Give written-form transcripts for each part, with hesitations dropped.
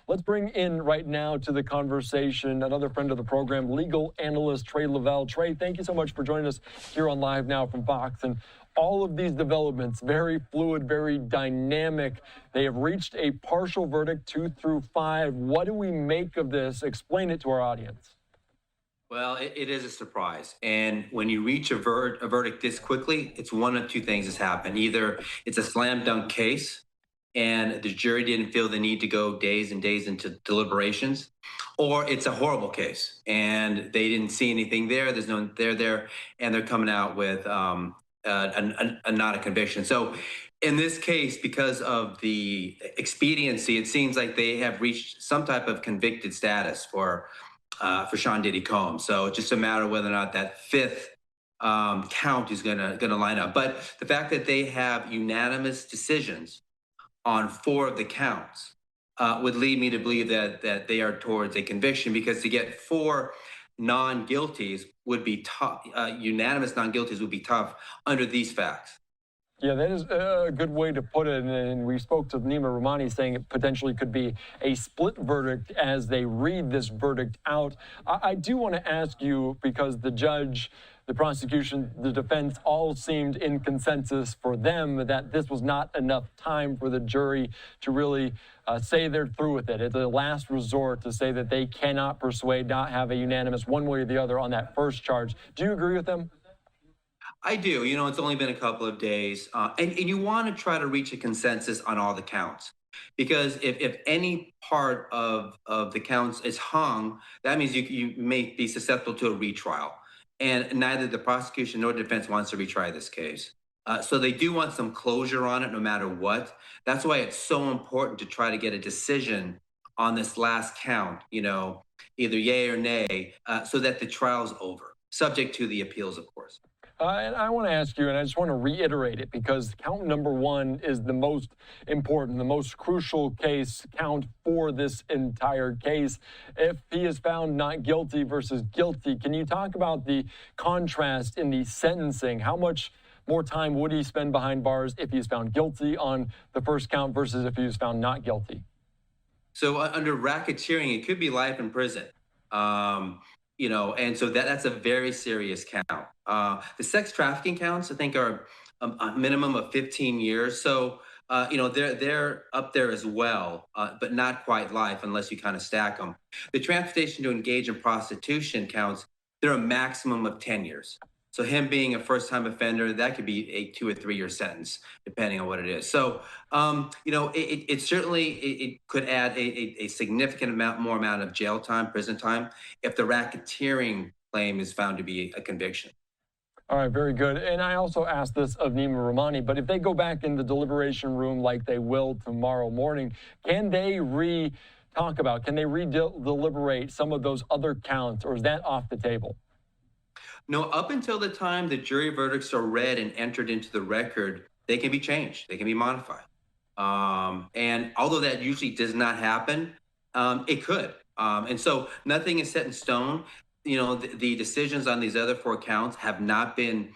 Let's bring in right now to the conversation another friend of the program, legal analyst Tre Lovell. Tre, thank you so much for joining us here on Live Now from Fox. And all of these developments, very fluid, very dynamic. They have reached a partial verdict, 2 through 5. What do we make of this? Explain it to our audience. Well, it is a surprise. And when you reach a verdict this quickly, it's one of two things has happened. Either it's a slam dunk case and the jury didn't feel the need to go days and days into deliberations, or it's a horrible case and they didn't see anything there. There's no there, and they're coming out with not a conviction. So in this case, because of the expediency, it seems like they have reached some type of convicted status for Sean Diddy Combs. So it's just a matter of whether or not that fifth count is gonna line up. But the fact that they have unanimous decisions on 4 of the counts would lead me to believe that they are towards a conviction, because to get 4 non-guilties would be tough. Unanimous non-guilties would be tough under these facts. Yeah, that is a good way to put it. And we spoke to Nima Rahmani saying it potentially could be a split verdict as they read this verdict out. I do want to ask you, because the judge, the prosecution, the defense all seemed in consensus for them that this was not enough time for the jury to really say they're through with it. It's a last resort to say that they cannot persuade, not have a unanimous one way or the other on that first charge. Do you agree with them? I do. You know, it's only been a couple of days, and you want to try to reach a consensus on all the counts, because if any part of the counts is hung, that means you may be susceptible to a retrial, and neither the prosecution nor defense wants to retry this case. So they do want some closure on it no matter what. That's why it's so important to try to get a decision on this last count, you know, either yay or nay, so that the trial's over, subject to the appeals, of course. And I want to ask you, and I just want to reiterate it, because count number 1 is the most important, the most crucial case count for this entire case. If he is found not guilty versus guilty, can you talk about the contrast in the sentencing? How much more time would he spend behind bars if he's found guilty on the first count versus if he was found not guilty? So under racketeering, it could be life in prison. You know, and so that's a very serious count. The sex trafficking counts, I think, are a minimum of 15 years. So, you know, they're up there as well, but not quite life unless you kind of stack them. The transportation to engage in prostitution counts, they're a maximum of 10 years. So him being a first-time offender, that could be a 2 or 3 year sentence, depending on what it is. So, you know, it certainly could add a significant more amount of jail time, prison time, if the racketeering claim is found to be a conviction. All right, very good. And I also asked this of Nima Rahmani, but if they go back in the deliberation room like they will tomorrow morning, can they can they re-deliberate some of those other counts, or is that off the table? No, up until the time the jury verdicts are read and entered into the record, they can be changed, they can be modified. And although that usually does not happen, it could. And so nothing is set in stone. You know, the decisions on these other 4 counts have not been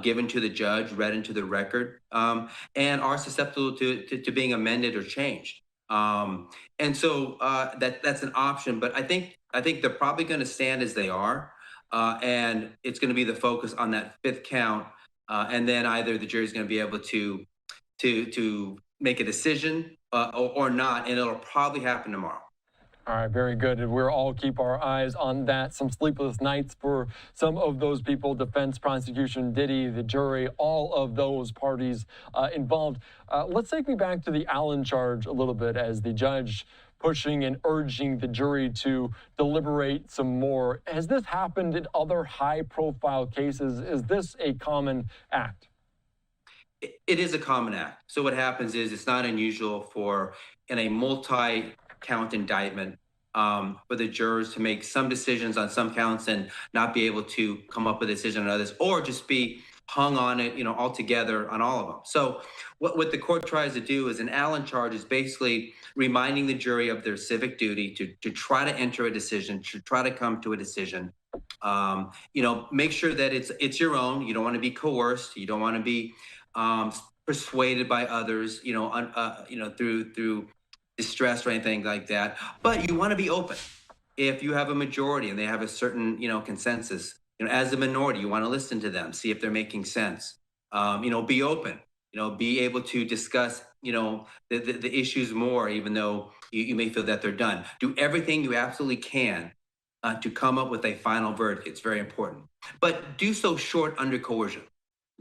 given to the judge, read into the record, and are susceptible to being amended or changed. And so that's an option. But I think they're probably going to stand as they are. And it's going to be the focus on that 5th count, and then either the jury is going to be able to make a decision or not, and it'll probably happen tomorrow. All right, very good. And we'll all keep our eyes on that. Some sleepless nights for some of those people, defense, prosecution, Diddy, the jury, all of those parties involved. Let's take me back to the Allen charge a little bit, as the judge pushing and urging the jury to deliberate some more. Has this happened in other high-profile cases? Is this a common act? It is a common act. So what happens is, it's not unusual for, in a multi-count indictment, for the jurors to make some decisions on some counts and not be able to come up with a decision on others, or just be hung on it, you know, altogether on all of them. So what the court tries to do is, an Allen charge is basically reminding the jury of their civic duty to try to enter a decision, to try to come to a decision. You know, make sure that it's your own. You don't want to be coerced. You don't want to be persuaded by others. You know, through distress or anything like that. But you want to be open. If you have a majority and they have a certain, consensus, as a minority, you want to listen to them, see if they're making sense. Be open. Be able to discuss, the issues more, even though you may feel that they're done. Do everything you absolutely can to come up with a final verdict. It's very important, but do so short under coercion.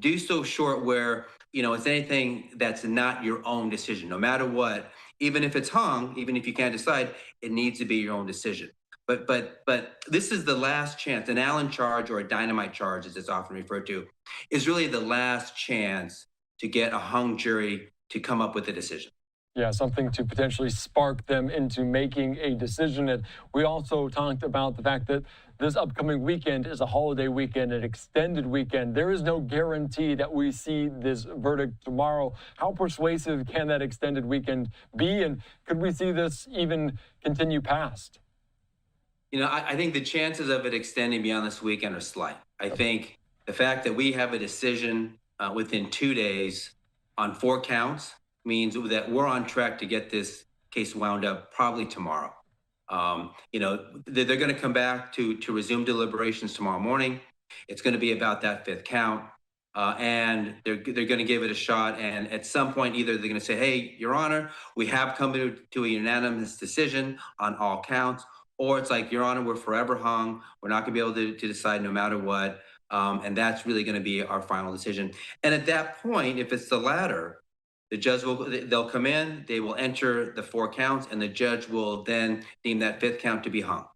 Do so short where it's anything that's not your own decision. No matter what, even if it's hung, even if you can't decide, it needs to be your own decision. But this is the last chance. An Allen charge, or a dynamite charge, as it's often referred to, is really the last chance to get a hung jury to come up with a decision. Yeah, something to potentially spark them into making a decision. And we also talked about the fact that this upcoming weekend is a holiday weekend, an extended weekend. There is no guarantee that we see this verdict tomorrow. How persuasive can that extended weekend be? And could we see this even continue past? I think the chances of it extending beyond this weekend are slight. I think the fact that we have a decision within 2 days on 4 counts means that we're on track to get this case wound up probably tomorrow. They're going to come back to resume deliberations tomorrow morning. It's going to be about that 5th count, and they're going to give it a shot. And at some point, either they're going to say, "Hey, Your Honor, we have come to a unanimous decision on all counts," or it's like, "Your Honor, we're forever hung. We're not going to be able to decide no matter what." And that's really going to be our final decision. And at that point, if it's the latter, the judge they'll come in, they will enter the 4 counts, and the judge will then deem that 5th count to be hung.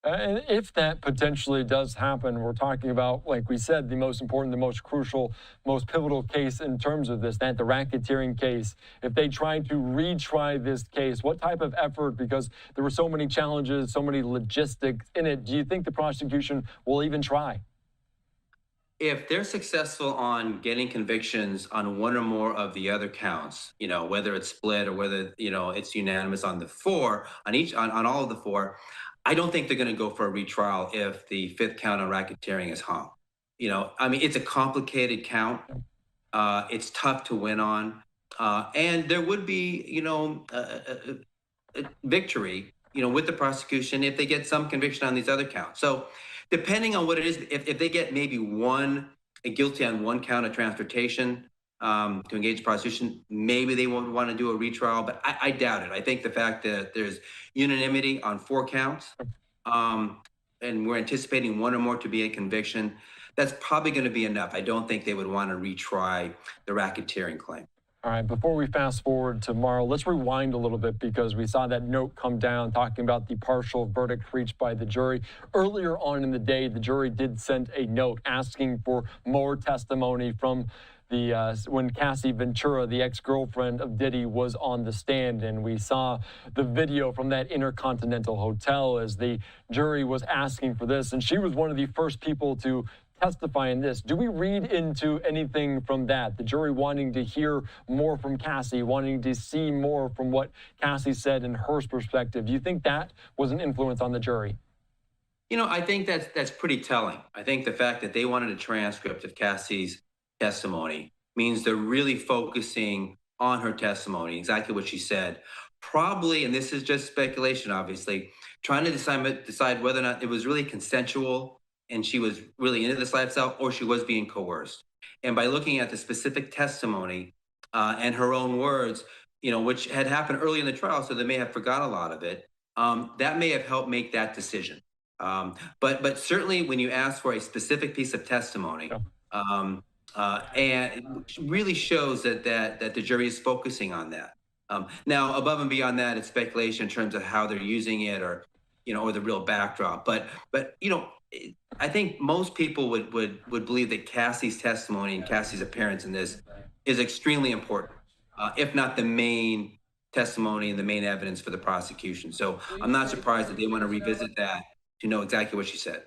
And if that potentially does happen, we're talking about, like we said, the most important, the most crucial, most pivotal case in terms of this, that the racketeering case. If they try to retry this case, what type of effort, because there were so many challenges, so many logistics in it, do you think the prosecution will even try? If they're successful on getting convictions on one or more of the other counts, whether it's split or whether, it's unanimous on the 4, on all of the 4, I don't think they're going to go for a retrial if the 5th count on racketeering is hung. It's a complicated count. It's tough to win on. And there would be, a victory, with the prosecution if they get some conviction on these other counts. So depending on what it is, if they get maybe guilty on 1 count of transportation to engage prosecution, maybe they won't want to do a retrial, but I doubt it. I think the fact that there's unanimity on 4 counts, and we're anticipating 1 or more to be a conviction, that's probably going to be enough. I don't think they would want to retry the racketeering claim. All right, before we fast forward tomorrow, let's rewind a little bit, because we saw that note come down talking about the partial verdict reached by the jury. Earlier on in the day, the jury did send a note asking for more testimony from when Cassie Ventura, the ex-girlfriend of Diddy, was on the stand. And we saw the video from that Intercontinental Hotel as the jury was asking for this. And she was one of the first people to testify in this. Do we read into anything from that? The jury wanting to hear more from Cassie, wanting to see more from what Cassie said in her perspective. Do you think that was an influence on the jury? I think that's pretty telling. I think the fact that they wanted a transcript of Cassie's testimony means they're really focusing on her testimony, exactly what she said. Probably, and this is just speculation, obviously, trying to decide whether or not it was really consensual and she was really into this lifestyle, or she was being coerced. And by looking at the specific testimony and her own words, which had happened early in the trial, so they may have forgot a lot of it, that may have helped make that decision. But certainly when you ask for a specific piece of testimony, and it really shows that the jury is focusing on that. Now, above and beyond that, it's speculation in terms of how they're using it, or the real backdrop. But I think most people would believe that Cassie's testimony and Cassie's appearance in this is extremely important, if not the main testimony and the main evidence for the prosecution. So I'm not surprised that they want to revisit that to know exactly what she said.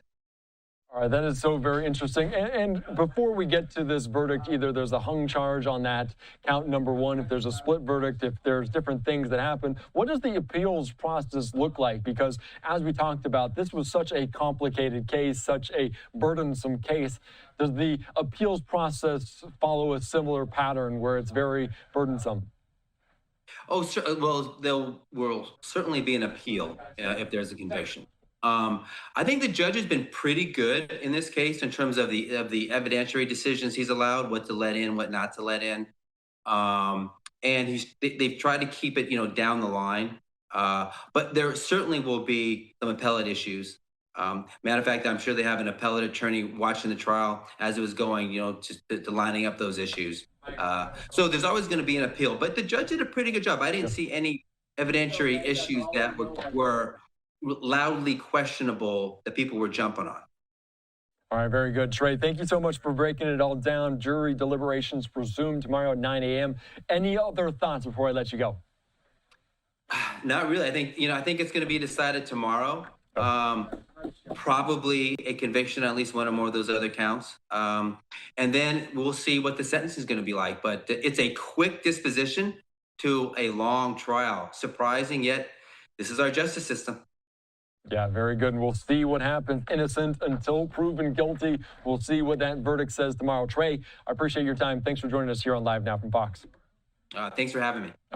All right, that is so very interesting. And before we get to this verdict, either there's a hung charge on that count number 1, if there's a split verdict, if there's different things that happen, what does the appeals process look like? Because as we talked about, this was such a complicated case, such a burdensome case. Does the appeals process follow a similar pattern where it's very burdensome? Oh, well, there will certainly be an appeal if there's a conviction. I think the judge has been pretty good in this case in terms of the evidentiary decisions he's allowed, what to let in, what not to let in. Um, and they've tried to keep it, down the line. But there certainly will be some appellate issues. Matter of fact, I'm sure they have an appellate attorney watching the trial as it was going, to lining up those issues. So there's always going to be an appeal, but the judge did a pretty good job. I didn't see any evidentiary issues that were loudly questionable that people were jumping on. All right, very good. Tre, thank you so much for breaking it all down. Jury deliberations resume tomorrow at 9 a.m. Any other thoughts before I let you go? Not really. I think it's going to be decided tomorrow. Probably a conviction on at least one or more of those other counts. And then we'll see what the sentence is going to be like. But it's a quick disposition to a long trial. Surprising, yet this is our justice system. Yeah, very good. And we'll see what happens. Innocent until proven guilty. We'll see what that verdict says tomorrow. Tre, I appreciate your time. Thanks for joining us here on Live Now from Fox. Thanks for having me. All right.